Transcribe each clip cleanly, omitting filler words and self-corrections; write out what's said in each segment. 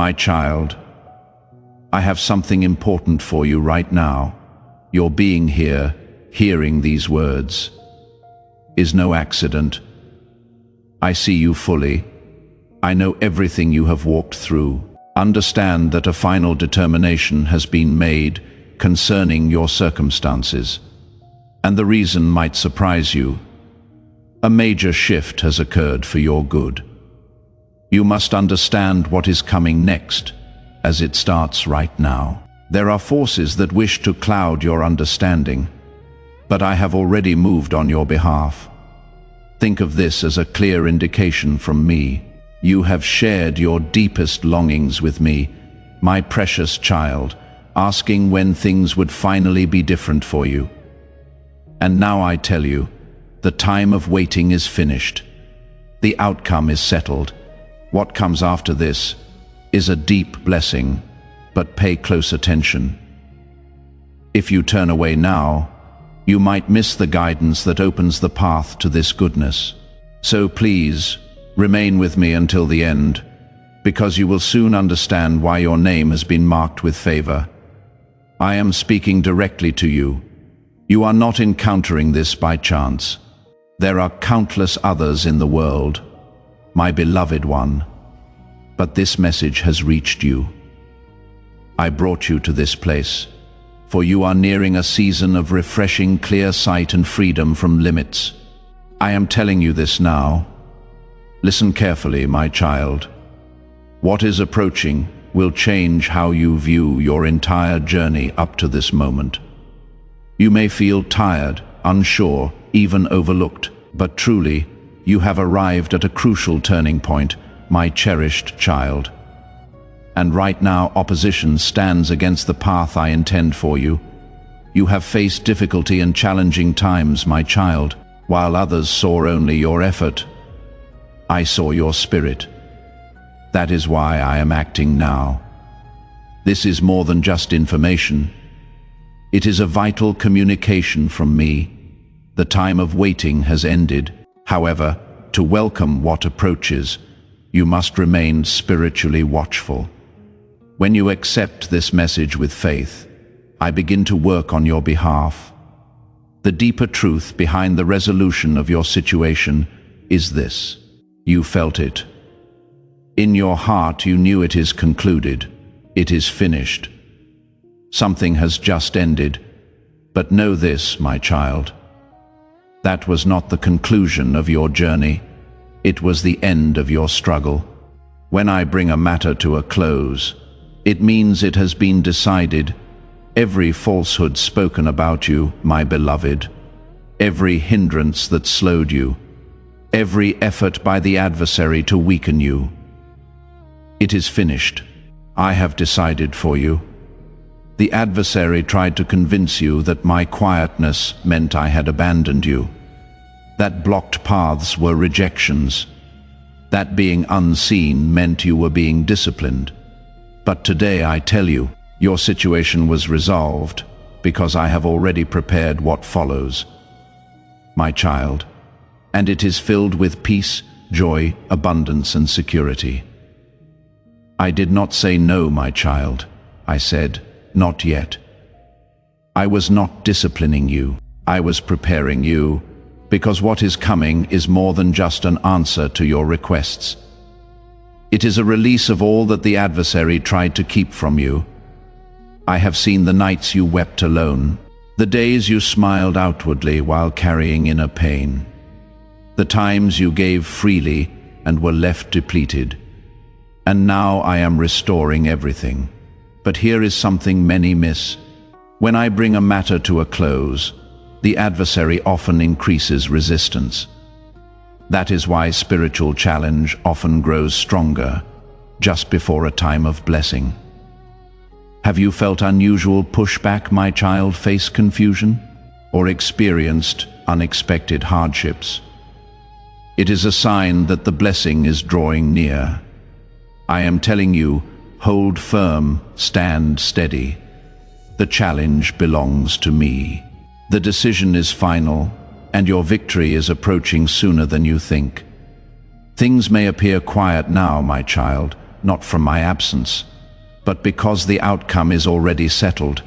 My child, I have something important for you right now. Your being here, hearing these words, is no accident. I see you fully. I know everything you have walked through. Understand that a final determination has been made concerning your circumstances, and the reason might surprise you. A major shift has occurred for your good. You must understand what is coming next, as it starts right now. There are forces that wish to cloud your understanding, but I have already moved on your behalf. Think of this as a clear indication from me. You have shared your deepest longings with me, my precious child, asking when things would finally be different for you. And now I tell you, the time of waiting is finished. The outcome is settled. What comes after this is a deep blessing, but pay close attention. If you turn away now, you might miss the guidance that opens the path to this goodness. So please, remain with me until the end, because you will soon understand why your name has been marked with favor. I am speaking directly to you. You are not encountering this by chance. There are countless others in the world, my beloved one, but this message has reached you. I brought you to this place, for you are nearing a season of refreshing clear sight and freedom from limits. I am telling you this now. Listen carefully, my child. What is approaching will change how you view your entire journey up to this moment. You may feel tired, unsure, even overlooked, but truly, you have arrived at a crucial turning point, my cherished child. And right now, opposition stands against the path I intend for you. You have faced difficulty and challenging times, my child, while others saw only your effort. I saw your spirit. That is why I am acting now. This is more than just information. It is a vital communication from me. The time of waiting has ended. However, to welcome what approaches, you must remain spiritually watchful. When you accept this message with faith, I begin to work on your behalf. The deeper truth behind the resolution of your situation is this. You felt it. In your heart you knew it is concluded. It is finished. Something has just ended. But know this, my child. That was not the conclusion of your journey. It was the end of your struggle. When I bring a matter to a close, it means it has been decided. Every falsehood spoken about you, my beloved, every hindrance that slowed you, every effort by the adversary to weaken you, it is finished. I have decided for you. The adversary tried to convince you that my quietness meant I had abandoned you, that blocked paths were rejections, that being unseen meant you were being disciplined. But today I tell you, your situation was resolved because I have already prepared what follows, my child, and it is filled with peace, joy, abundance, and security. I did not say no, my child. I said, not yet. I was not disciplining you. I was preparing you, because what is coming is more than just an answer to your requests. It is a release of all that the adversary tried to keep from you. I have seen the nights you wept alone, the days you smiled outwardly while carrying inner pain, the times you gave freely and were left depleted. And now I am restoring everything. But here is something many miss. When I bring a matter to a close, the adversary often increases resistance. That is why spiritual challenge often grows stronger just before a time of blessing. Have you felt unusual pushback, my child, face confusion, or experienced unexpected hardships? It is a sign that the blessing is drawing near. I am telling you, hold firm, stand steady. The challenge belongs to me. The decision is final, and your victory is approaching sooner than you think. Things may appear quiet now, my child, not from my absence, but because the outcome is already settled.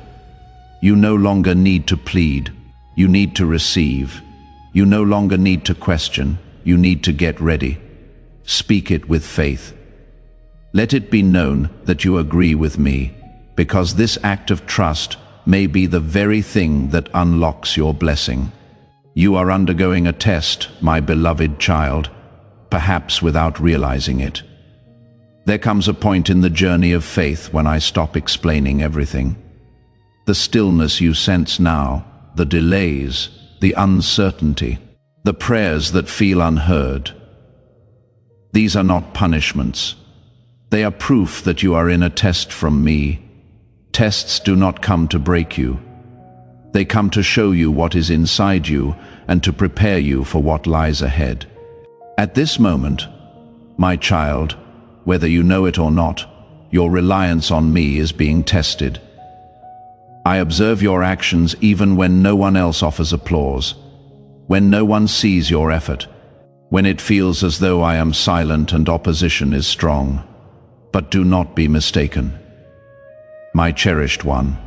You no longer need to plead, you need to receive. You no longer need to question, you need to get ready. Speak it with faith. Let it be known that you agree with me, because this act of trust may be the very thing that unlocks your blessing. You are undergoing a test, my beloved child, perhaps without realizing it. There comes a point in the journey of faith when I stop explaining everything. The stillness you sense now, the delays, the uncertainty, the prayers that feel unheard. These are not punishments. They are proof that you are in a test from me. Tests do not come to break you. They come to show you what is inside you and to prepare you for what lies ahead. At this moment, my child, whether you know it or not, your reliance on me is being tested. I observe your actions even when no one else offers applause, when no one sees your effort, when it feels as though I am silent and opposition is strong. But do not be mistaken. My cherished one,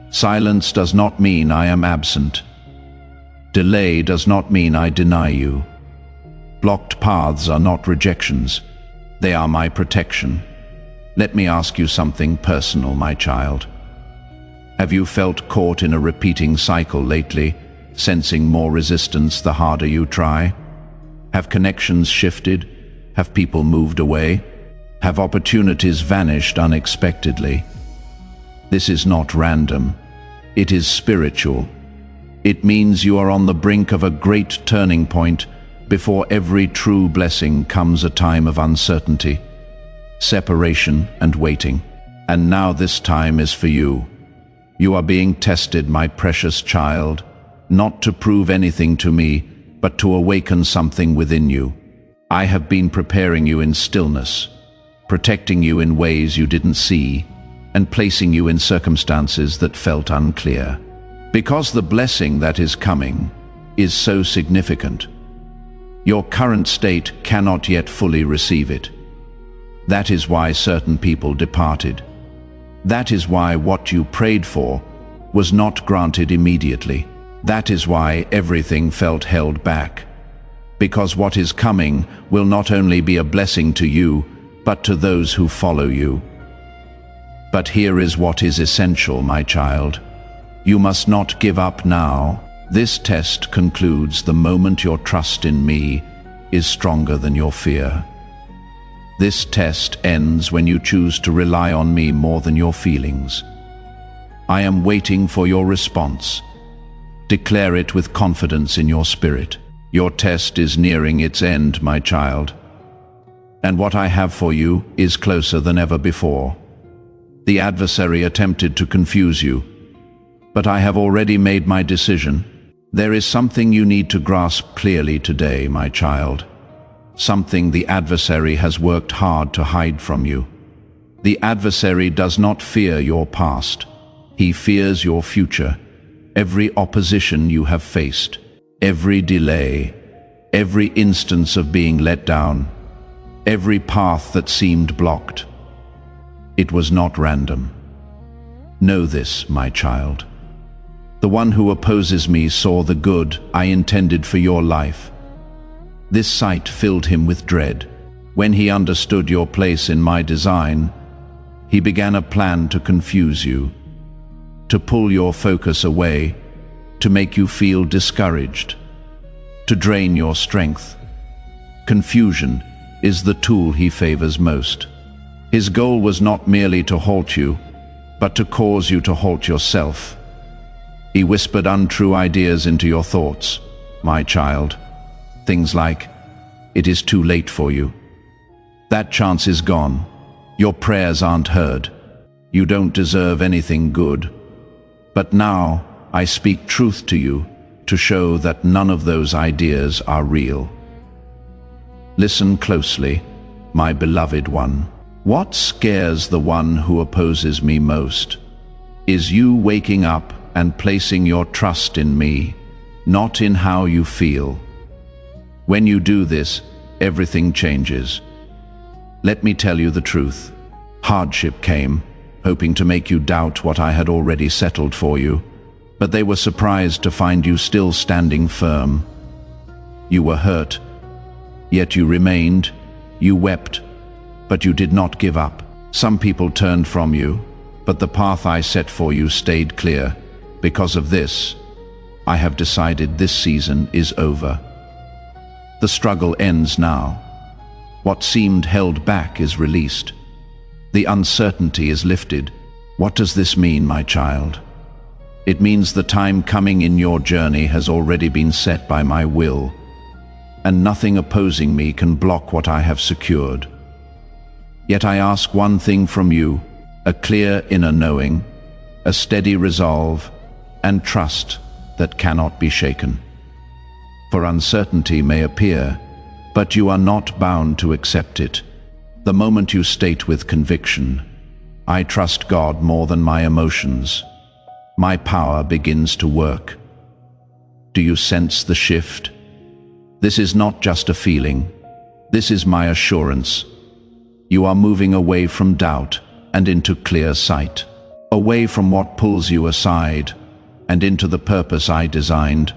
silence does not mean I am absent. Delay does not mean I deny you. Blocked paths are not rejections. They are my protection. Let me ask you something personal, my child. Have you felt caught in a repeating cycle lately, sensing more resistance the harder you try? Have connections shifted? Have people moved away? Have opportunities vanished unexpectedly? This is not random. It is spiritual. It means you are on the brink of a great turning point. Before every true blessing comes a time of uncertainty, separation and waiting. And now this time is for you. You are being tested, my precious child, not to prove anything to me, but to awaken something within you. I have been preparing you in stillness, protecting you in ways you didn't see, and placing you in circumstances that felt unclear. Because the blessing that is coming is so significant, your current state cannot yet fully receive it. That is why certain people departed. That is why what you prayed for was not granted immediately. That is why everything felt held back. Because what is coming will not only be a blessing to you, but to those who follow you. But here is what is essential, my child. You must not give up now. This test concludes the moment your trust in me is stronger than your fear. This test ends when you choose to rely on me more than your feelings. I am waiting for your response. Declare it with confidence in your spirit. Your test is nearing its end, my child. And what I have for you is closer than ever before. The adversary attempted to confuse you, but I have already made my decision. There is something you need to grasp clearly today, my child. Something the adversary has worked hard to hide from you. The adversary does not fear your past. He fears your future. Every opposition you have faced, every delay, every instance of being let down, every path that seemed blocked. It was not random. Know this, my child. The one who opposes me saw the good I intended for your life. This sight filled him with dread. When he understood your place in my design, he began a plan to confuse you, to pull your focus away, to make you feel discouraged, to drain your strength. Confusion is the tool he favors most. His goal was not merely to halt you, but to cause you to halt yourself. He whispered untrue ideas into your thoughts, my child. Things like, "It is too late for you. That chance is gone. Your prayers aren't heard. You don't deserve anything good." But now I speak truth to you to show that none of those ideas are real. Listen closely, my beloved one. What scares the one who opposes me most is you waking up and placing your trust in me, not in how you feel. When you do this, everything changes. Let me tell you the truth. Hardship came, hoping to make you doubt what I had already settled for you, but they were surprised to find you still standing firm. You were hurt, yet you remained. You wept, but you did not give up. Some people turned from you, but the path I set for you stayed clear. Because of this, I have decided this season is over. The struggle ends now. What seemed held back is released. The uncertainty is lifted. What does this mean, my child? It means the time coming in your journey has already been set by my will, and nothing opposing me can block what I have secured. Yet I ask one thing from you, a clear inner knowing, a steady resolve, and trust that cannot be shaken. For uncertainty may appear, but you are not bound to accept it. The moment you state with conviction, I trust God more than my emotions, my power begins to work. Do you sense the shift? This is not just a feeling. This is my assurance. You are moving away from doubt and into clear sight, away from what pulls you aside and into the purpose I designed,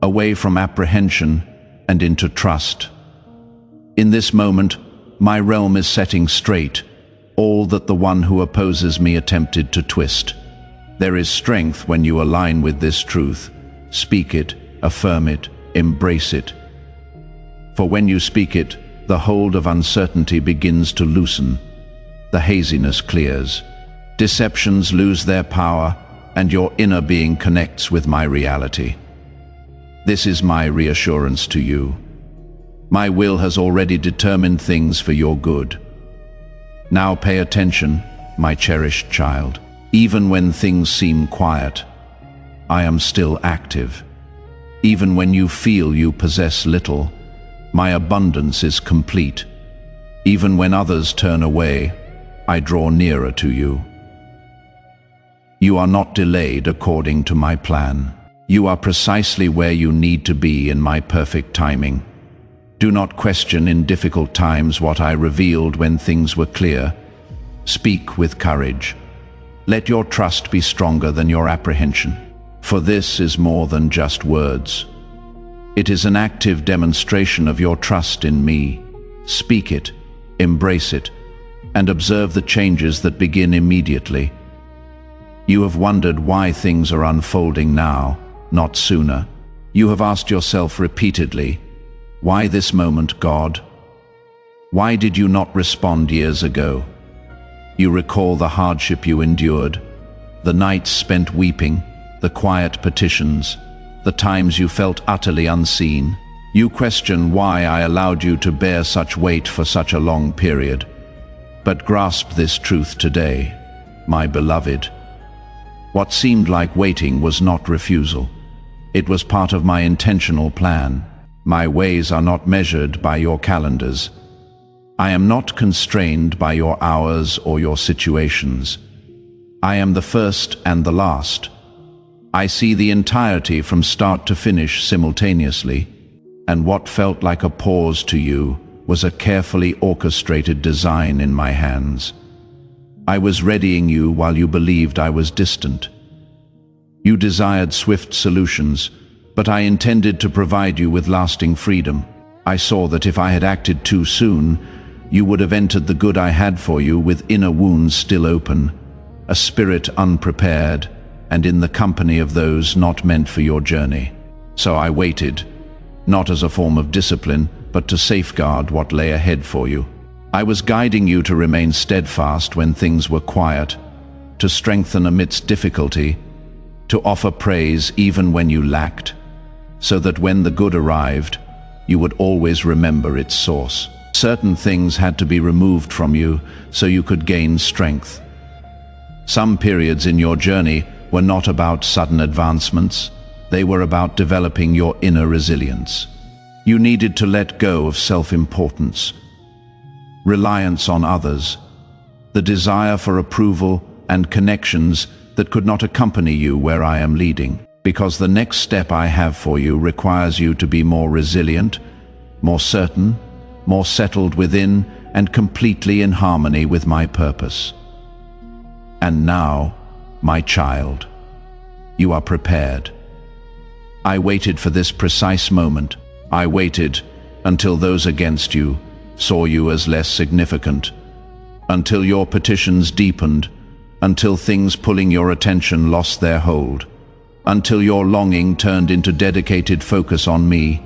away from apprehension and into trust. In this moment, my realm is setting straight all that the one who opposes me attempted to twist. There is strength when you align with this truth. Speak it, affirm it, embrace it. For when you speak it, the hold of uncertainty begins to loosen. The haziness clears. Deceptions lose their power, and your inner being connects with my reality. This is my reassurance to you. My will has already determined things for your good. Now pay attention, my cherished child. Even when things seem quiet, I am still active. Even when you feel you possess little, my abundance is complete. Even when others turn away, I draw nearer to you. You are not delayed according to my plan. You are precisely where you need to be in my perfect timing. Do not question in difficult times what I revealed when things were clear. Speak with courage. Let your trust be stronger than your apprehension, for this is more than just words. It is an active demonstration of your trust in me. Speak it, embrace it, and observe the changes that begin immediately. You have wondered why things are unfolding now, not sooner. You have asked yourself repeatedly, why this moment, God? Why did you not respond years ago? You recall the hardship you endured, the nights spent weeping, the quiet petitions, the times you felt utterly unseen. You question why I allowed you to bear such weight for such a long period. But grasp this truth today, my beloved. What seemed like waiting was not refusal. It was part of my intentional plan. My ways are not measured by your calendars. I am not constrained by your hours or your situations. I am the first and the last. I see the entirety from start to finish simultaneously, and what felt like a pause to you was a carefully orchestrated design in my hands. I was readying you while you believed I was distant. You desired swift solutions, but I intended to provide you with lasting freedom. I saw that if I had acted too soon, you would have entered the good I had for you with inner wounds still open, a spirit unprepared, and in the company of those not meant for your journey. So I waited, not as a form of discipline, but to safeguard what lay ahead for you. I was guiding you to remain steadfast when things were quiet, to strengthen amidst difficulty, to offer praise even when you lacked, so that when the good arrived, you would always remember its source. Certain things had to be removed from you so you could gain strength. Some periods in your journey were not about sudden advancements, they were about developing your inner resilience. You needed to let go of self-importance, reliance on others, the desire for approval and connections that could not accompany you where I am leading. Because the next step I have for you requires you to be more resilient, more certain, more settled within, and completely in harmony with my purpose. And now, my child, you are prepared. I waited for this precise moment. I waited until those against you saw you as less significant, until your petitions deepened, until things pulling your attention lost their hold, until your longing turned into dedicated focus on me.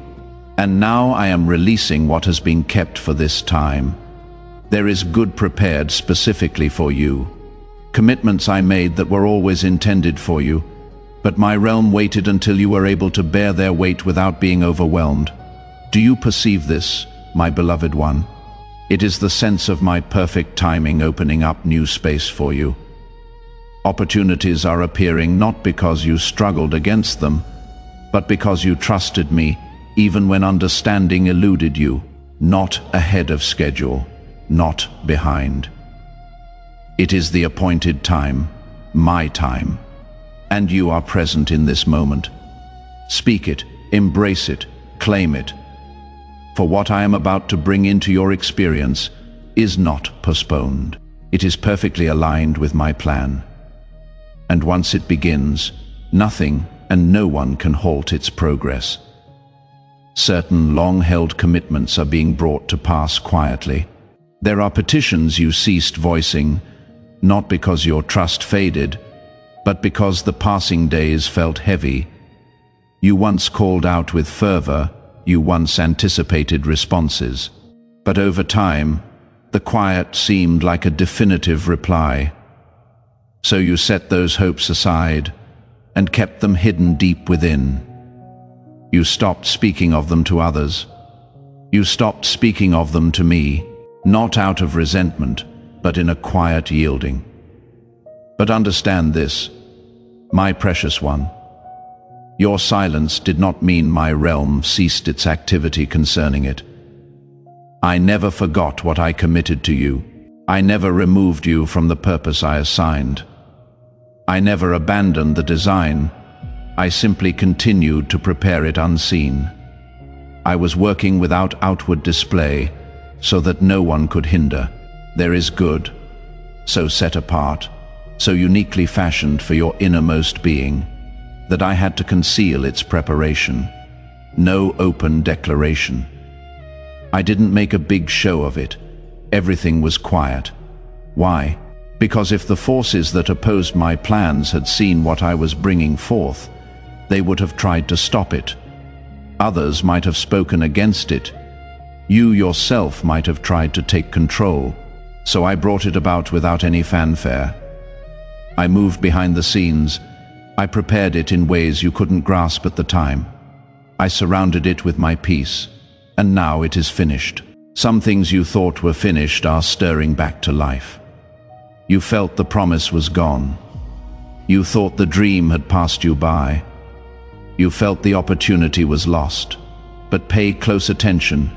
And now I am releasing what has been kept for this time. There is good prepared specifically for you. Commitments I made that were always intended for you, but my realm waited until you were able to bear their weight without being overwhelmed. Do you perceive this, my beloved one? It is the sense of my perfect timing opening up new space for you. Opportunities are appearing not because you struggled against them, but because you trusted me even when understanding eluded you, not ahead of schedule, not behind. It is the appointed time, my time, and you are present in this moment. Speak it, embrace it, claim it. For what I am about to bring into your experience is not postponed. It is perfectly aligned with my plan. And once it begins, nothing and no one can halt its progress. Certain long-held commitments are being brought to pass quietly. There are petitions you ceased voicing, not because your trust faded, but because the passing days felt heavy. You once called out with fervor, you once anticipated responses. But over time, the quiet seemed like a definitive reply. So you set those hopes aside and kept them hidden deep within. You stopped speaking of them to others. You stopped speaking of them to me, not out of resentment, but in a quiet yielding. But understand this, my precious one. Your silence did not mean my realm ceased its activity concerning it. I never forgot what I committed to you. I never removed you from the purpose I assigned. I never abandoned the design. I simply continued to prepare it unseen. I was working without outward display, so that no one could hinder. There is good, so set apart, so uniquely fashioned for your innermost being, that I had to conceal its preparation. No open declaration. I didn't make a big show of it. Everything was quiet. Why? Because if the forces that opposed my plans had seen what I was bringing forth, they would have tried to stop it. Others might have spoken against it. You yourself might have tried to take control. So I brought it about without any fanfare. I moved behind the scenes. I prepared it in ways you couldn't grasp at the time. I surrounded it with my peace, and now it is finished. Some things you thought were finished are stirring back to life. You felt the promise was gone. You thought the dream had passed you by. You felt the opportunity was lost. But pay close attention,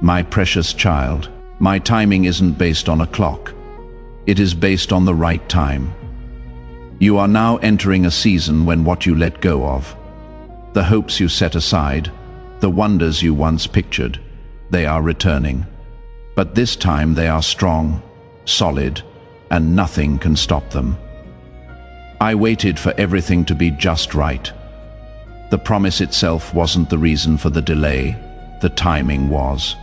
my precious child. My timing isn't based on a clock. It is based on the right time. You are now entering a season when what you let go of, the hopes you set aside, the wonders you once pictured, they are returning. But this time they are strong, solid, and nothing can stop them. I waited for everything to be just right. The promise itself wasn't the reason for the delay, the timing was.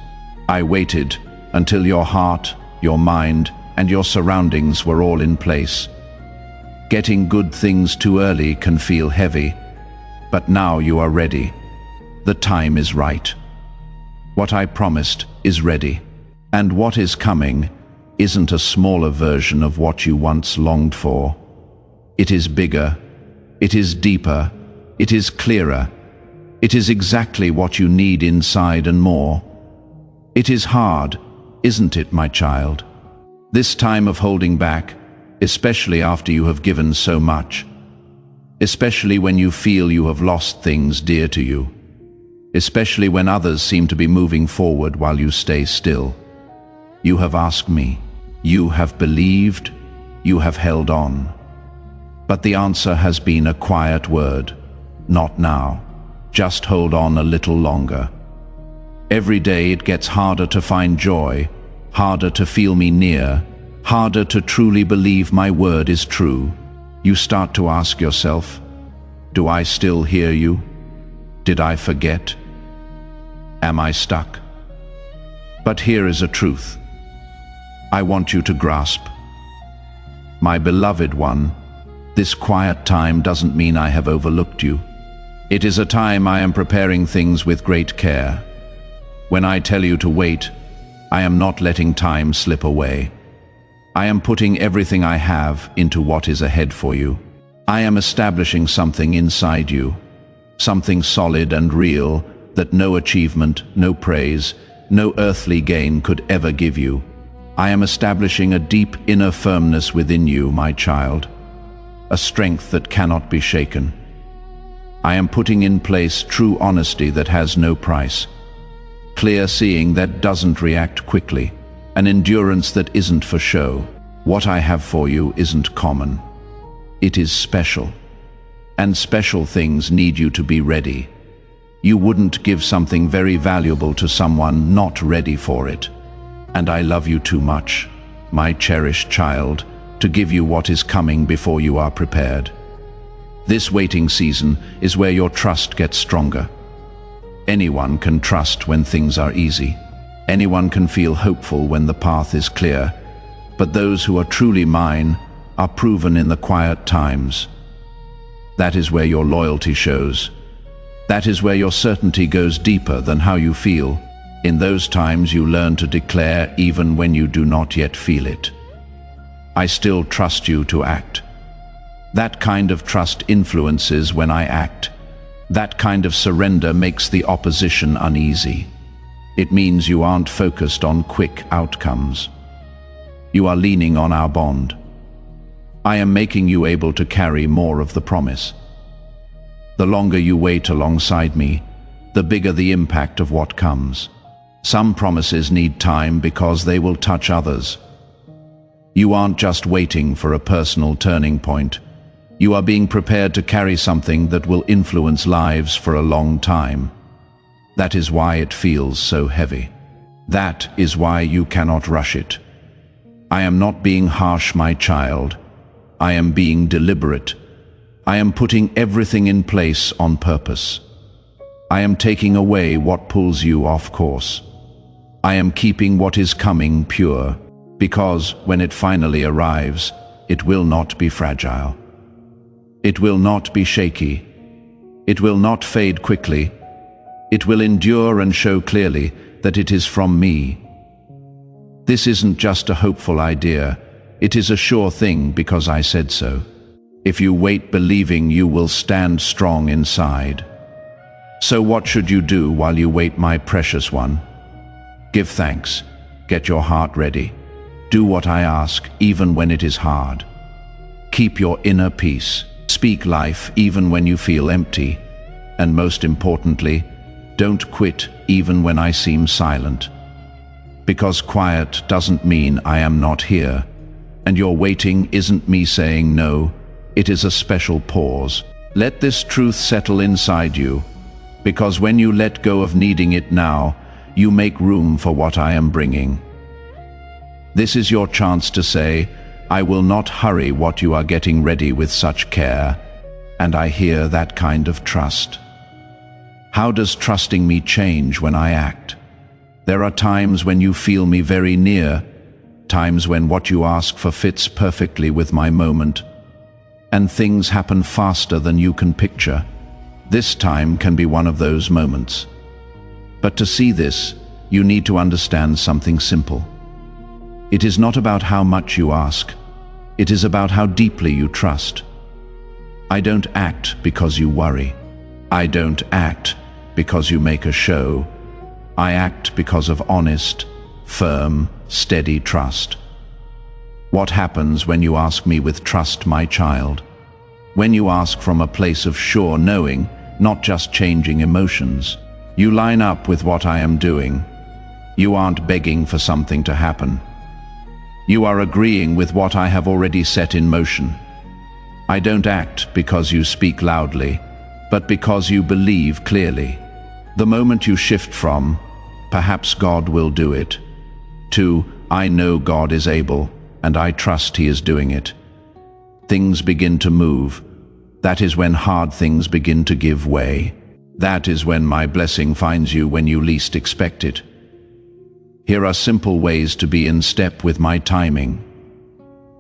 I waited until your heart, your mind, and your surroundings were all in place. Getting good things too early can feel heavy, but now you are ready. The time is right. What I promised is ready, and what is coming isn't a smaller version of what you once longed for. It is bigger, it is deeper, it is clearer. It is exactly what you need inside and more. It is hard, isn't it, my child? This time of holding back, especially after you have given so much, especially when you feel you have lost things dear to you, especially when others seem to be moving forward while you stay still. You have asked me, you have believed, you have held on. But the answer has been a quiet word, not now. Just hold on a little longer. Every day it gets harder to find joy, harder to feel me near, harder to truly believe my word is true. You start to ask yourself, do I still hear you? Did I forget? Am I stuck? But here is a truth I want you to grasp. My beloved one, this quiet time doesn't mean I have overlooked you. It is a time I am preparing things with great care. When I tell you to wait, I am not letting time slip away. I am putting everything I have into what is ahead for you. I am establishing something inside you, something solid and real that no achievement, no praise, no earthly gain could ever give you. I am establishing a deep inner firmness within you, my child, a strength that cannot be shaken. I am putting in place true honesty that has no price, clear seeing that doesn't react quickly, an endurance that isn't for show. What I have for you isn't common. It is special. And special things need you to be ready. You wouldn't give something very valuable to someone not ready for it. And I love you too much, my cherished child, to give you what is coming before you are prepared. This waiting season is where your trust gets stronger. Anyone can trust when things are easy. Anyone can feel hopeful when the path is clear. But those who are truly mine are proven in the quiet times. That is where your loyalty shows. That is where your certainty goes deeper than how you feel. In those times you learn to declare even when you do not yet feel it. I still trust you to act. That kind of trust influences when I act. That kind of surrender makes the opposition uneasy. It means you aren't focused on quick outcomes. You are leaning on our bond. I am making you able to carry more of the promise. The longer you wait alongside me, the bigger the impact of what comes. Some promises need time because they will touch others. You aren't just waiting for a personal turning point. You are being prepared to carry something that will influence lives for a long time. That is why it feels so heavy. That is why you cannot rush it. I am not being harsh, my child. I am being deliberate. I am putting everything in place on purpose. I am taking away what pulls you off course. I am keeping what is coming pure, because when it finally arrives, it will not be fragile. It will not be shaky. It will not fade quickly. It will endure and show clearly that it is from me. This isn't just a hopeful idea. It is a sure thing because I said so. If you wait believing, you will stand strong inside. So what should you do while you wait, my precious one? Give thanks. Get your heart ready. Do what I ask, even when it is hard. Keep your inner peace. Speak life even when you feel empty. And most importantly, don't quit even when I seem silent. Because quiet doesn't mean I am not here. And your waiting isn't me saying no. It is a special pause. Let this truth settle inside you. Because when you let go of needing it now, you make room for what I am bringing. This is your chance to say, I will not hurry what you are getting ready with such care. And I hear that kind of trust. How does trusting me change when I act? There are times when you feel me very near, times when what you ask for fits perfectly with my moment, and things happen faster than you can picture. This time can be one of those moments. But to see this, you need to understand something simple. It is not about how much you ask. It is about how deeply you trust. I don't act because you worry. I don't act because you make a show. I act because of honest, firm, steady trust. What happens when you ask me with trust, my child? When you ask from a place of sure knowing, not just changing emotions, you line up with what I am doing. You aren't begging for something to happen. You are agreeing with what I have already set in motion. I don't act because you speak loudly, but because you believe clearly. The moment you shift from, perhaps God will do it. 2, I know God is able, and I trust He is doing it. Things begin to move. That is when hard things begin to give way. That is when my blessing finds you when you least expect it. Here are simple ways to be in step with my timing.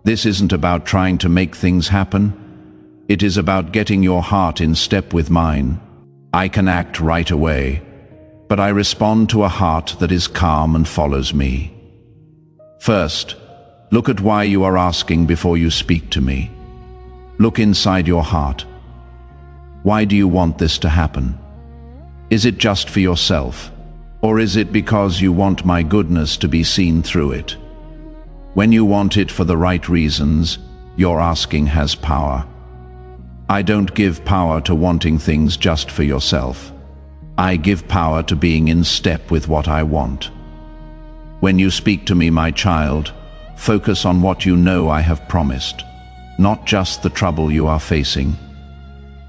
This isn't about trying to make things happen. It is about getting your heart in step with mine. I can act right away, but I respond to a heart that is calm and follows me. First, look at why you are asking before you speak to me. Look inside your heart. Why do you want this to happen? Is it just for yourself? Or is it because you want my goodness to be seen through it? When you want it for the right reasons, your asking has power. I don't give power to wanting things just for yourself. I give power to being in step with what I want. When you speak to me, my child, focus on what you know I have promised, not just the trouble you are facing.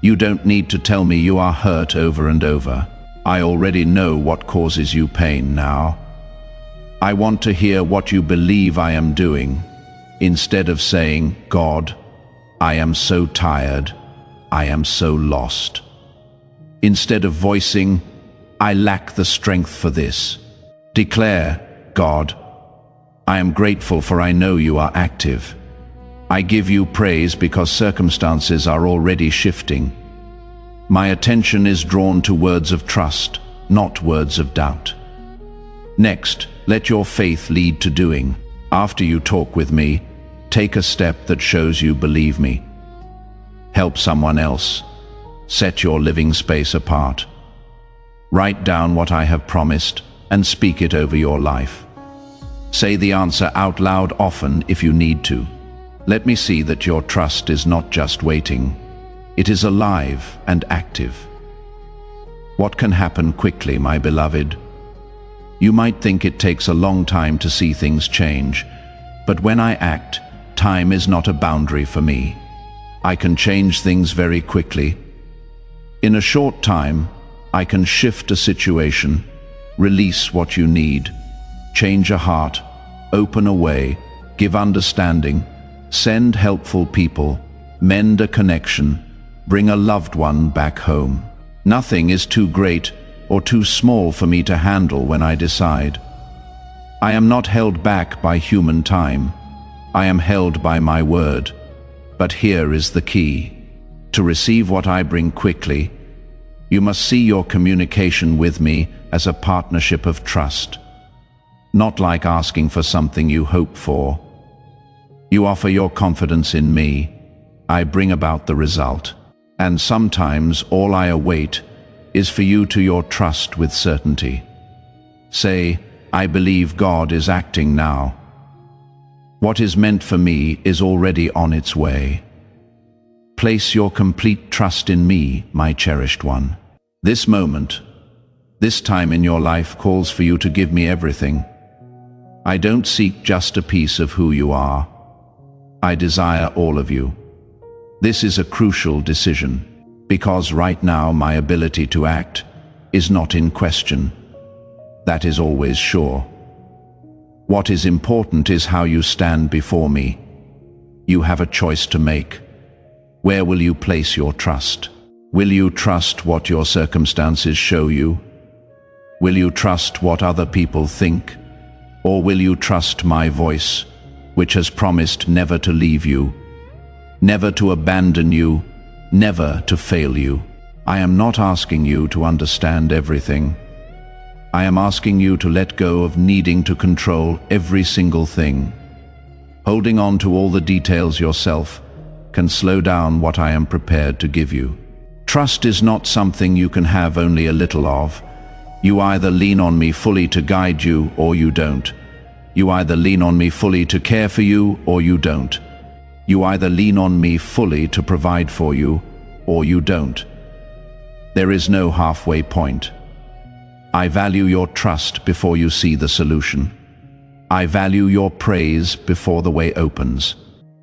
You don't need to tell me you are hurt over and over. I already know what causes you pain now. I want to hear what you believe I am doing, instead of saying, God, I am so tired, I am so lost. Instead of voicing, I lack the strength for this. Declare, God, I am grateful for I know you are active. I give you praise because circumstances are already shifting. My attention is drawn to words of trust, not words of doubt. Next, let your faith lead to doing. After you talk with me, take a step that shows you believe me. Help someone else. Set your living space apart. Write down what I have promised and speak it over your life. Say the answer out loud often if you need to. Let me see that your trust is not just waiting. It is alive and active. What can happen quickly, my beloved? You might think it takes a long time to see things change, but when I act, time is not a boundary for me. I can change things very quickly. In a short time, I can shift a situation, release what you need, change a heart, open a way, give understanding, send helpful people, mend a connection, bring a loved one back home. Nothing is too great or too small for me to handle when I decide. I am not held back by human time. I am held by my word. But here is the key. To receive what I bring quickly, you must see your communication with me as a partnership of trust, not like asking for something you hope for. You offer your confidence in me. I bring about the result. And sometimes all I await is for you to your trust with certainty. Say, I believe God is acting now. What is meant for me is already on its way. Place your complete trust in me, my cherished one. This moment, this time in your life calls for you to give me everything. I don't seek just a piece of who you are. I desire all of you. This is a crucial decision, because right now my ability to act is not in question. That is always sure. What is important is how you stand before me. You have a choice to make. Where will you place your trust? Will you trust what your circumstances show you? Will you trust what other people think? Or will you trust my voice, which has promised never to leave you, never to abandon you, never to fail you? I am not asking you to understand everything. I am asking you to let go of needing to control every single thing. Holding on to all the details yourself can slow down what I am prepared to give you. Trust is not something you can have only a little of. You either lean on me fully to guide you or you don't. You either lean on me fully to care for you or you don't. You either lean on me fully to provide for you or you don't. There is no halfway point. I value your trust before you see the solution. I value your praise before the way opens.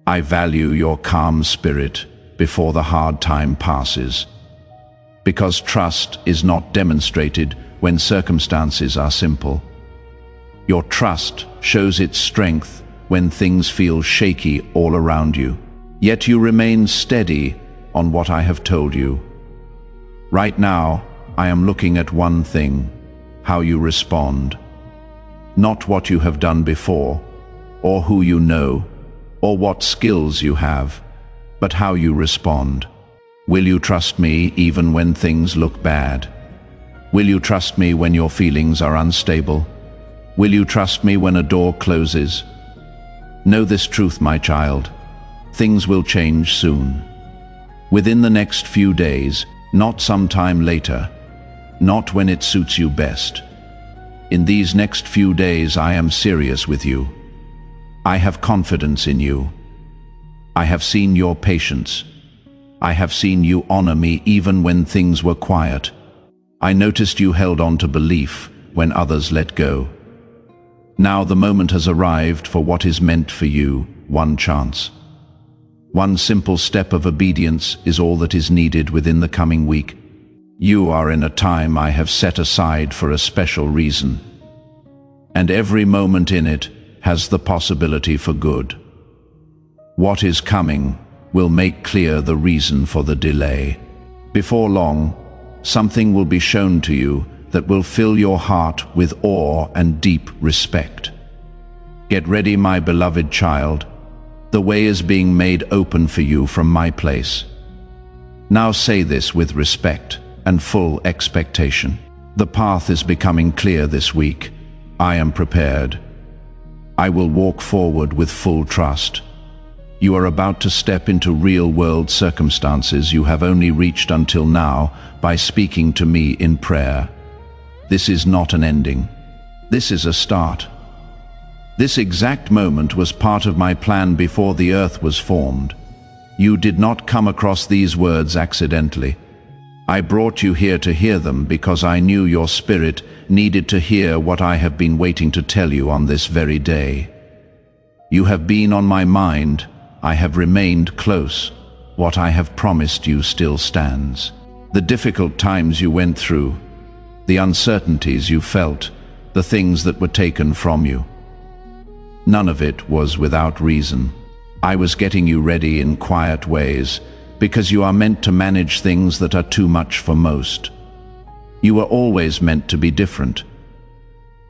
I value your calm spirit before the hard time passes. Because trust is not demonstrated when circumstances are simple. Your trust shows its strength when things feel shaky all around you. Yet you remain steady on what I have told you. Right now, I am looking at one thing: how you respond. Not what you have done before, or who you know, or what skills you have, but how you respond. Will you trust me even when things look bad? Will you trust me when your feelings are unstable? Will you trust me when a door closes? Know this truth, my child. Things will change soon. Within the next few days, not sometime later, not when it suits you best. In these next few days, I am serious with you. I have confidence in you. I have seen your patience. I have seen you honor me even when things were quiet. I noticed you held on to belief when others let go. Now the moment has arrived for what is meant for you, one chance. One simple step of obedience is all that is needed within the coming week. You are in a time I have set aside for a special reason, and every moment in it has the possibility for good. What is coming will make clear the reason for the delay. Before long, something will be shown to you that will fill your heart with awe and deep respect. Get ready, my beloved child. The way is being made open for you from my place. Now say this with respect and full expectation. The path is becoming clear this week. I am prepared. I will walk forward with full trust. You are about to step into real-world circumstances you have only reached until now by speaking to me in prayer. This is not an ending. This is a start. This exact moment was part of my plan before the earth was formed. You did not come across these words accidentally. I brought you here to hear them because I knew your spirit needed to hear what I have been waiting to tell you on this very day. You have been on my mind. I have remained close. What I have promised you still stands. The difficult times you went through, the uncertainties you felt, the things that were taken from you. None of it was without reason. I was getting you ready in quiet ways, because you are meant to manage things that are too much for most. You were always meant to be different.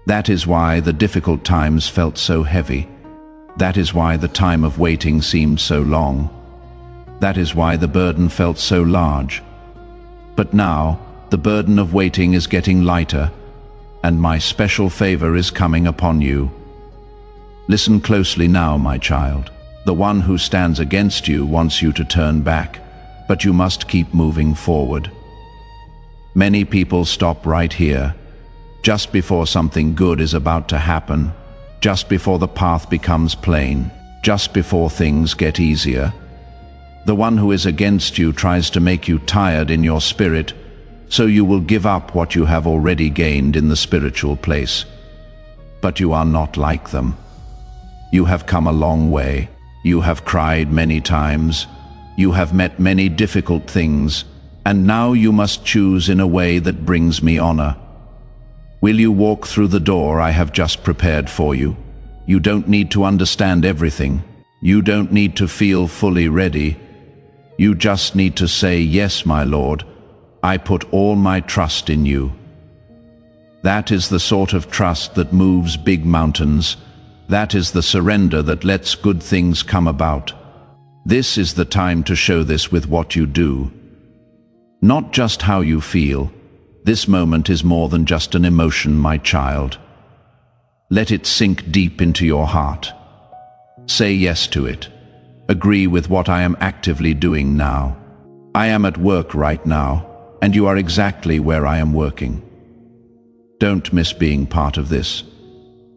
That is why the difficult times felt so heavy. That is why the time of waiting seemed so long. That is why the burden felt so large. But now, the burden of waiting is getting lighter, and my special favor is coming upon you. Listen closely now, my child. The one who stands against you wants you to turn back, but you must keep moving forward. Many people stop right here, just before something good is about to happen, just before the path becomes plain, just before things get easier. The one who is against you tries to make you tired in your spirit, so you will give up what you have already gained in the spiritual place. But you are not like them. You have come a long way. You have cried many times. You have met many difficult things, and now you must choose in a way that brings me honor. Will you walk through the door I have just prepared for you? You don't need to understand everything. You don't need to feel fully ready. You just need to say, "Yes, my Lord, I put all my trust in you." That is the sort of trust that moves big mountains. That is the surrender that lets good things come about. This is the time to show this with what you do. Not just how you feel. This moment is more than just an emotion, my child. Let it sink deep into your heart. Say yes to it. Agree with what I am actively doing now. I am at work right now, and you are exactly where I am working. Don't miss being part of this.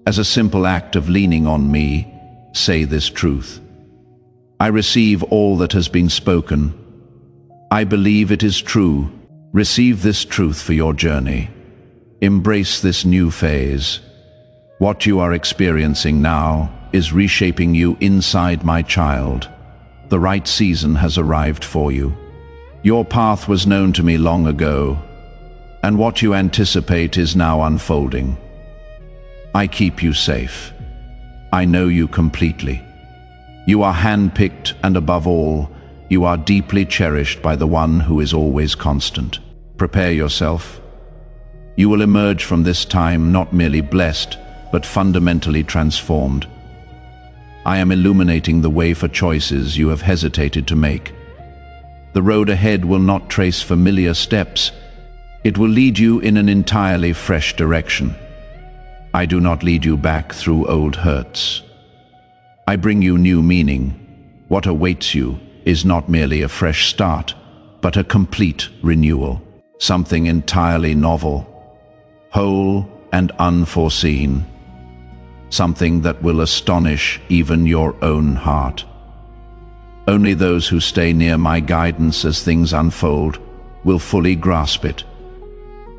As a simple act of leaning on me, say this truth. I receive all that has been spoken. I believe it is true. Receive this truth for your journey. Embrace this new phase. What you are experiencing now is reshaping you inside, my child. The right season has arrived for you. Your path was known to me long ago. and what you anticipate is now unfolding. I keep you safe. I know you completely. You are handpicked, and above all, you are deeply cherished by the one who is always constant. Prepare yourself. You will emerge from this time not merely blessed, but fundamentally transformed. I am illuminating the way for choices you have hesitated to make. The road ahead will not trace familiar steps. It will lead you in an entirely fresh direction. I do not lead you back through old hurts. I bring you new meaning. What awaits you is not merely a fresh start, but a complete renewal. Something entirely novel, whole and unforeseen. Something that will astonish even your own heart. Only those who stay near my guidance as things unfold will fully grasp it.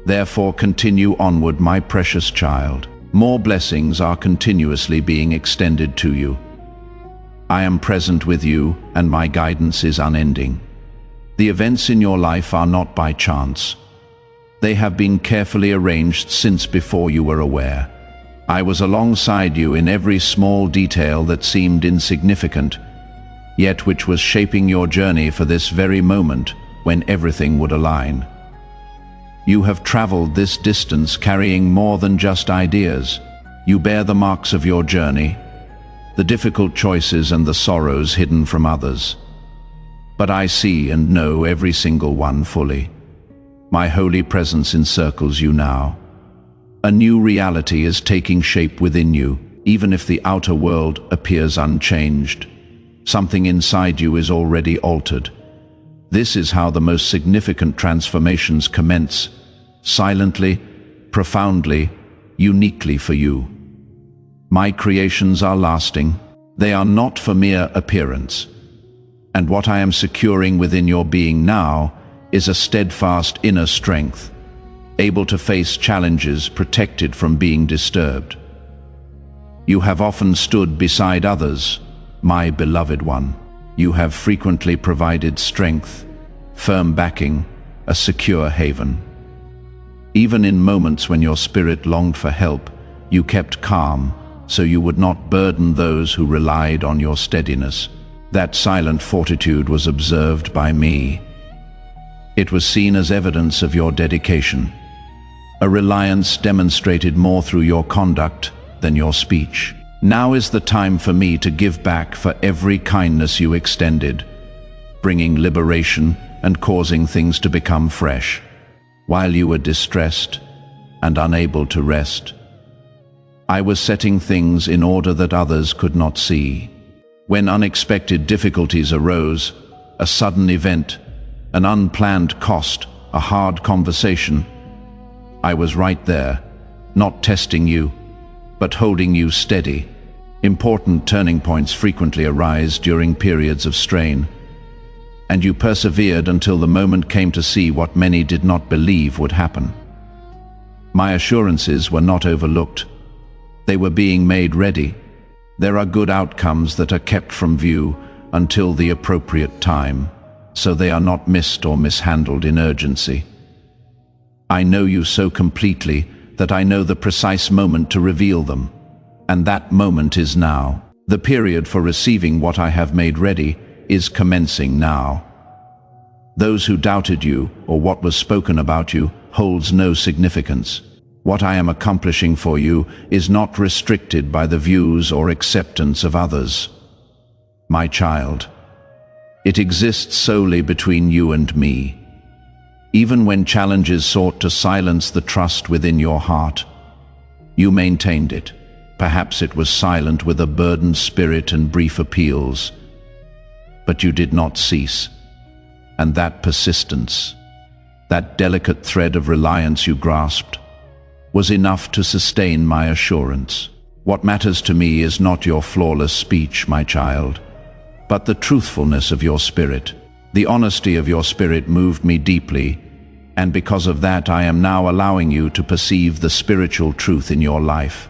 Therefore, continue onward, my precious child. More blessings are continuously being extended to you. I am present with you, and my guidance is unending. The events in your life are not by chance. They have been carefully arranged since before you were aware. I was alongside you in every small detail that seemed insignificant, yet which was shaping your journey for this very moment when everything would align. You have traveled this distance carrying more than just ideas. You bear the marks of your journey, the difficult choices and the sorrows hidden from others. But I see and know every single one fully. My holy presence encircles you now. A new reality is taking shape within you, even if the outer world appears unchanged. Something inside you is already altered. This is how the most significant transformations commence, silently, profoundly, uniquely for you. My creations are lasting. They are not for mere appearance. And what I am securing within your being now is a steadfast inner strength, able to face challenges, protected from being disturbed. You have often stood beside others, my beloved one. You have frequently provided strength, firm backing, a secure haven. Even in moments when your spirit longed for help, you kept calm, so you would not burden those who relied on your steadiness. That silent fortitude was observed by me. It was seen as evidence of your dedication, a reliance demonstrated more through your conduct than your speech. Now is the time for me to give back for every kindness you extended, bringing liberation and causing things to become fresh. While you were distressed and unable to rest, I was setting things in order that others could not see. When unexpected difficulties arose, a sudden event, an unplanned cost, a hard conversation, I was right there, not testing you, but holding you steady. Important turning points frequently arise during periods of strain, and you persevered until the moment came to see what many did not believe would happen. My assurances were not overlooked. They were being made ready. There are good outcomes that are kept from view until the appropriate time, so they are not missed or mishandled in urgency. I know you so completely that I know the precise moment to reveal them, and that moment is now. The period for receiving what I have made ready is commencing now. Those who doubted you or what was spoken about you holds no significance. What I am accomplishing for you is not restricted by the views or acceptance of others. My child, it exists solely between you and me. Even when challenges sought to silence the trust within your heart, you maintained it. Perhaps it was silent with a burdened spirit and brief appeals, but you did not cease. And that persistence, that delicate thread of reliance you grasped, was enough to sustain my assurance. What matters to me is not your flawless speech, my child, but the truthfulness of your spirit. The honesty of your spirit moved me deeply, and because of that I am now allowing you to perceive the spiritual truth in your life.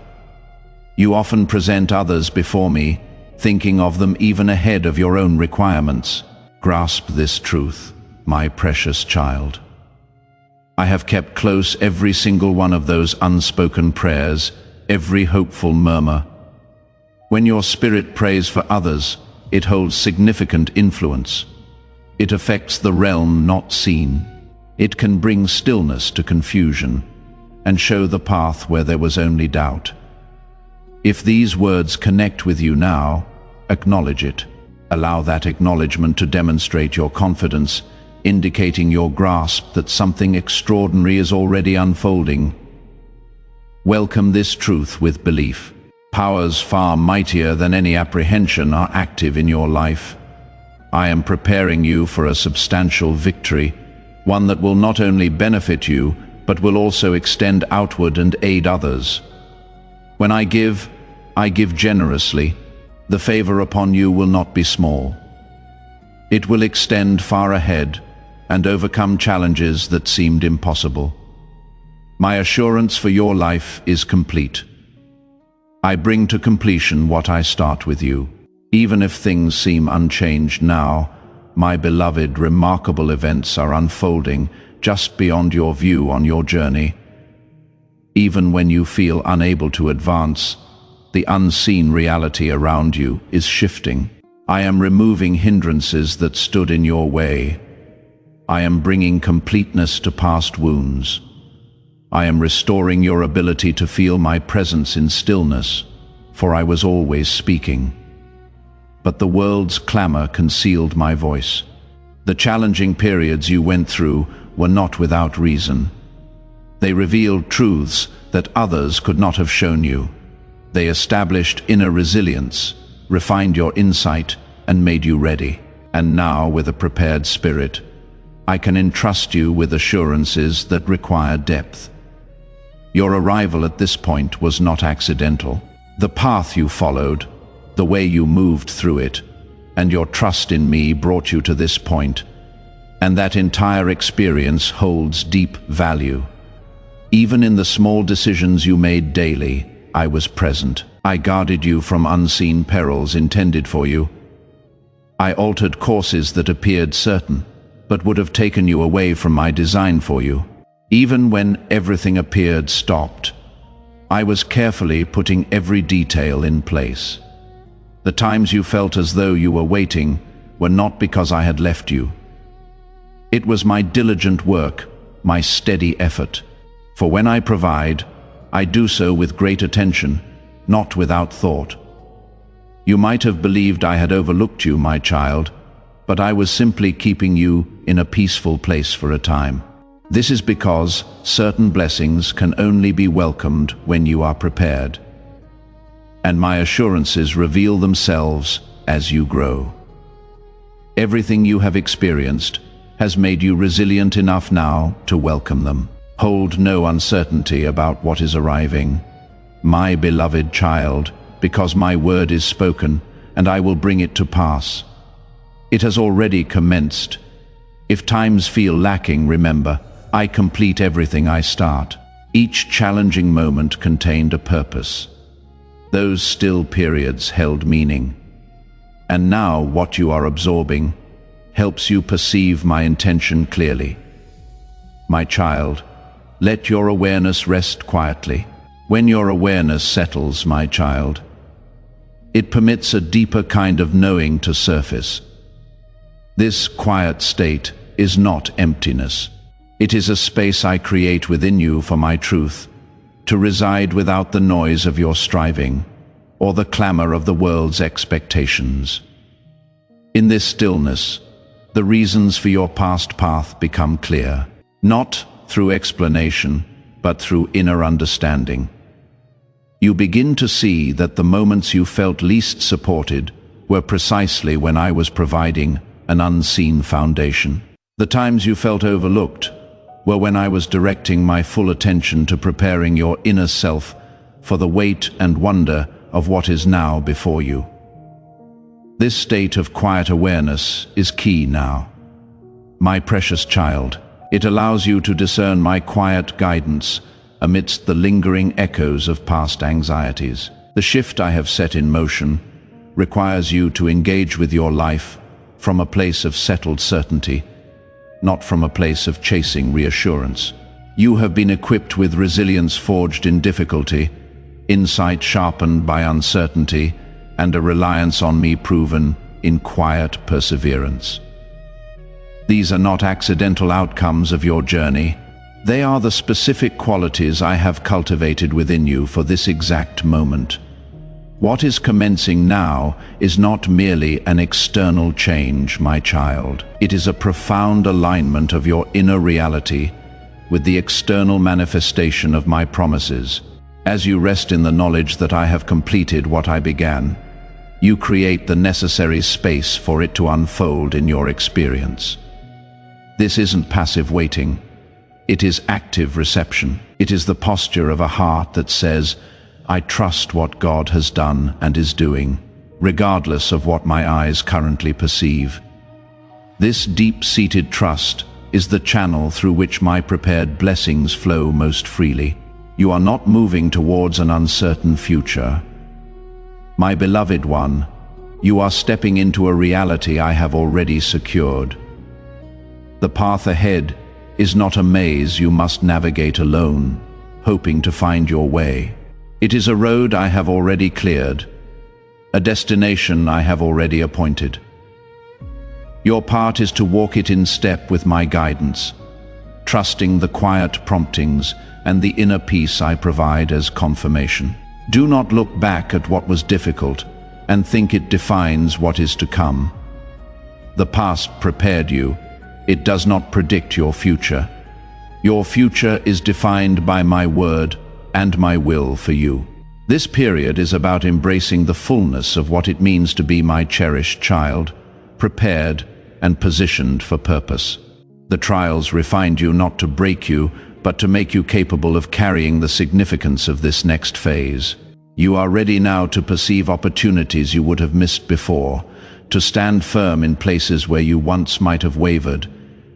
You often present others before me, thinking of them even ahead of your own requirements. Grasp this truth, my precious child. I have kept close every single one of those unspoken prayers, every hopeful murmur. When your spirit prays for others, it holds significant influence. It affects the realm not seen. It can bring stillness to confusion and show the path where there was only doubt. If these words connect with you now, acknowledge it. Allow that acknowledgement to demonstrate your confidence, indicating your grasp that something extraordinary is already unfolding. Welcome this truth with belief. Powers far mightier than any apprehension are active in your life. I am preparing you for a substantial victory, one that will not only benefit you, but will also extend outward and aid others. When I give generously. The favor upon you will not be small. It will extend far ahead and overcome challenges that seemed impossible. My assurance for your life is complete. I bring to completion what I start with you. Even if things seem unchanged now, my beloved, remarkable events are unfolding just beyond your view on your journey. Even when you feel unable to advance, the unseen reality around you is shifting. I am removing hindrances that stood in your way. I am bringing completeness to past wounds. I am restoring your ability to feel my presence in stillness, for I was always speaking. But the world's clamor concealed my voice. The challenging periods you went through were not without reason. They revealed truths that others could not have shown you. They established inner resilience, refined your insight, and made you ready. And now, with a prepared spirit, I can entrust you with assurances that require depth. Your arrival at this point was not accidental. The path you followed, the way you moved through it, and your trust in me brought you to this point, and that entire experience holds deep value. Even in the small decisions you made daily, I was present. I guarded you from unseen perils intended for you. I altered courses that appeared certain, but would have taken you away from my design for you. Even when everything appeared stopped, I was carefully putting every detail in place. The times you felt as though you were waiting were not because I had left you. It was my diligent work, my steady effort. For when I provide, I do so with great attention, not without thought. You might have believed I had overlooked you, my child, but I was simply keeping you in a peaceful place for a time. This is because certain blessings can only be welcomed when you are prepared. And my assurances reveal themselves as you grow. Everything you have experienced has made you resilient enough now to welcome them. Hold no uncertainty about what is arriving, my beloved child, because my word is spoken, and I will bring it to pass. It has already commenced. If times feel lacking, remember, I complete everything I start. Each challenging moment contained a purpose. Those still periods held meaning. And now what you are absorbing helps you perceive my intention clearly. My child, let your awareness rest quietly. When your awareness settles, my child, it permits a deeper kind of knowing to surface. This quiet state is not emptiness. It is a space I create within you for my truth, to reside without the noise of your striving, or the clamor of the world's expectations. In this stillness, the reasons for your past path become clear, not through explanation, but through inner understanding. You begin to see that the moments you felt least supported were precisely when I was providing an unseen foundation. The times you felt overlooked were when I was directing my full attention to preparing your inner self for the weight and wonder of what is now before you. This state of quiet awareness is key now. My precious child, it allows you to discern my quiet guidance amidst the lingering echoes of past anxieties. The shift I have set in motion requires you to engage with your life from a place of settled certainty, not from a place of chasing reassurance. You have been equipped with resilience forged in difficulty, insight sharpened by uncertainty, and a reliance on me proven in quiet perseverance. These are not accidental outcomes of your journey. They are the specific qualities I have cultivated within you for this exact moment. What is commencing now is not merely an external change, my child. It is a profound alignment of your inner reality with the external manifestation of my promises. As you rest in the knowledge that I have completed what I began, you create the necessary space for it to unfold in your experience. This isn't passive waiting. It is active reception. It is the posture of a heart that says, I trust what God has done and is doing, regardless of what my eyes currently perceive. This deep-seated trust is the channel through which my prepared blessings flow most freely. You are not moving towards an uncertain future. My beloved one, you are stepping into a reality I have already secured. The path ahead is not a maze you must navigate alone, hoping to find your way. It is a road I have already cleared, a destination I have already appointed. Your part is to walk it in step with my guidance, trusting the quiet promptings and the inner peace I provide as confirmation. Do not look back at what was difficult and think it defines what is to come. The past prepared you. It does not predict your future. Your future is defined by my word and my will for you. This period is about embracing the fullness of what it means to be my cherished child, prepared and positioned for purpose. The trials refined you not to break you, but to make you capable of carrying the significance of this next phase. You are ready now to perceive opportunities you would have missed before, to stand firm in places where you once might have wavered,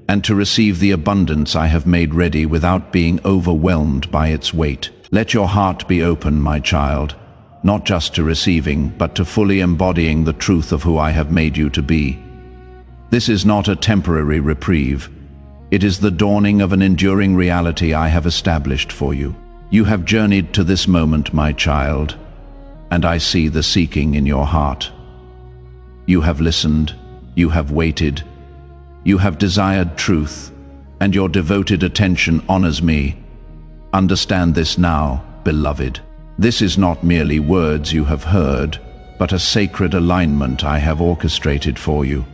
and to receive the abundance I have made ready without being overwhelmed by its weight. Let your heart be open, my child, not just to receiving, but to fully embodying the truth of who I have made you to be. This is not a temporary reprieve. It is the dawning of an enduring reality I have established for you. You have journeyed to this moment, my child, and I see the seeking in your heart. You have listened, you have waited, you have desired truth, and your devoted attention honors me. Understand this now, beloved. This is not merely words you have heard, but a sacred alignment I have orchestrated for you.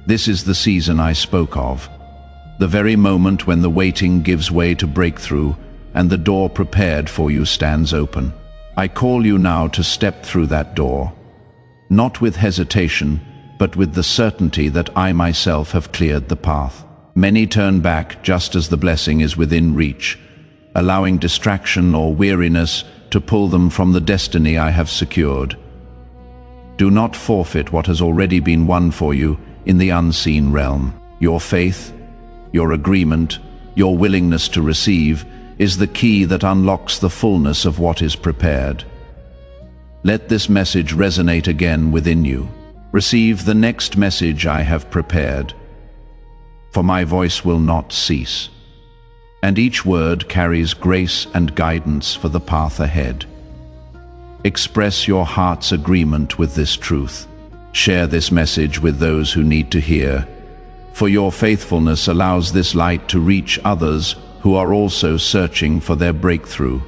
This is the season I spoke of, the very moment when the waiting gives way to breakthrough and the door prepared for you stands open. I call you now to step through that door, not with hesitation, but with the certainty that I myself have cleared the path. Many turn back just as the blessing is within reach, allowing distraction or weariness to pull them from the destiny I have secured. Do not forfeit what has already been won for you in the unseen realm. Your faith, your agreement, your willingness to receive is the key that unlocks the fullness of what is prepared. Let this message resonate again within you. Receive the next message I have prepared, for my voice will not cease, and each word carries grace and guidance for the path ahead. Express your heart's agreement with this truth. Share this message with those who need to hear, for your faithfulness allows this light to reach others who are also searching for their breakthrough.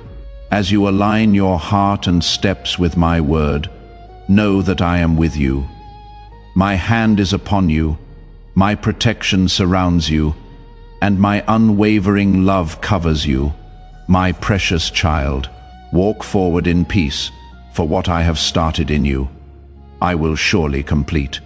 As you align your heart and steps with my word, know that I am with you. My hand is upon you, my protection surrounds you, and my unwavering love covers you. My precious child, walk forward in peace, for what I have started in you, I will surely complete.